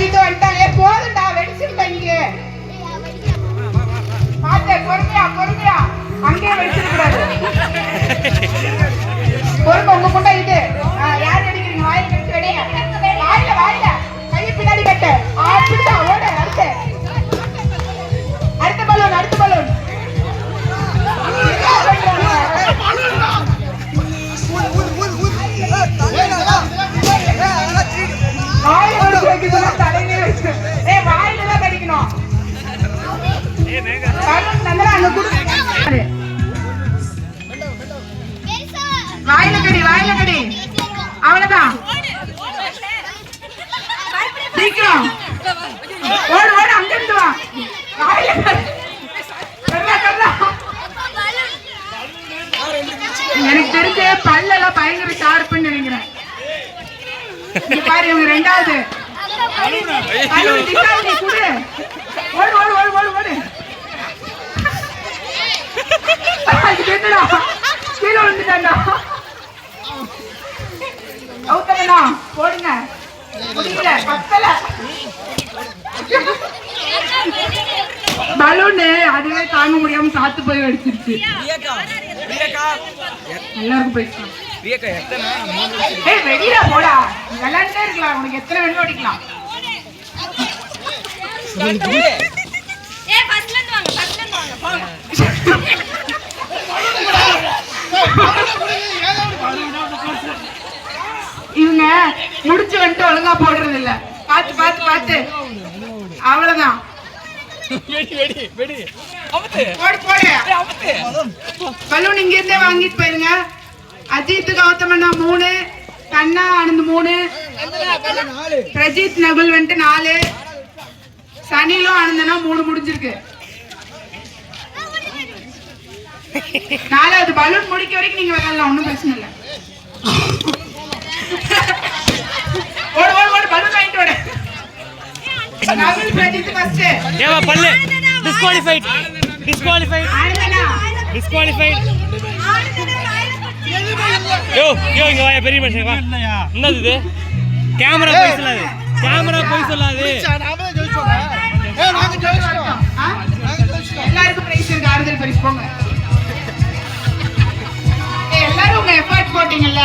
அஜித் வந்துட்டாங்க. போதுண்டா வெடிச்சிருக்காங்க. பாத்து பொறுமையா பொறுமையா அங்கேயே வெடிச்சிருக்கூடாது. பொறுமை உங்க கொண்டா இது. யார் அடிக்கிறீங்க? வாயில் கட்டு வெடிங்க. வாயில வாயில கையை பின்னாடி கட்டு. அப்படிதான் ஓட. அடுத்த பலூன் அடுத்த பலூன். வாயில கடி அவ்வளவுதான். சீக்கிரம் ஓடு ஓடு அங்க இருந்து வா. எனக்கு தெரிஞ்சு பல்லெல்லாம் பயங்கர ஷார்ப்புன்னு நினைக்கிறேன். பாரு இவங்க ரெண்டாவது குடு. ஓடு ஓடு ஓடு ஓடு ஓடு. என்னடா கீழே வந்துட்டாண்டா. அவுத்தமண்ணா போடுங்க. முடியல பத்தல. பலூனு அதுவே தாங்க முடியாம சாத்து போய் வெடிச்சிருச்சு. எல்லாருக்கும் போயிடுச்சு. வெளியில போடா விளையாண்டே இருக்கலாம். உனக்கு எத்தனை வேணும் அடிக்கலாம். இவங்க முடிச்சு வந்துட்டு ஒழுங்கா போடுறது இல்ல. பாத்து பாத்து பாத்து அவ்வளவுதான். பலூன் இங்க இருந்தே வாங்கிட்டு போயிருங்க. அஜித் கௌதமண்ணா 3, கண்ணா ஆனந்த் 3, பிரஜித் நகுல் வந்துட்டு 4, சனிலும் ஆனந்தனா 3 முடிஞ்சிருக்கு. 4வது பலூன் முடிக்க வரைக்கும் நீங்க விளையாடலாம். ஒன்னும் பிரச்சனை இல்லை. ஓடு ஓடு ஓடு பலூன் வாங்கிட்டு ஓடு. நகுல் பிரஜித் ஃபர்ஸ்ட். ஏவா பல்ல டிஸ்குவாலிஃபைட் டிஸ்குவாலிஃபைட் டிஸ்குவாலிஃபைட். யோ யோ இங்க வா பெரிய மனுஷன் வா. என்னது இது? கேமரா போய் சொல்லாது. கேமரா போய் சொல்லாது. நாம ஜெயிச்சோம். நாங்க ஜெயிச்சோம். எல்லாருக்கும் பிரைஸ் இருக்கு. ஆறுதல் பரிசு போங்க. எல்லாரும் உங்க எஃபர்ட் போட்டீங்கல்ல.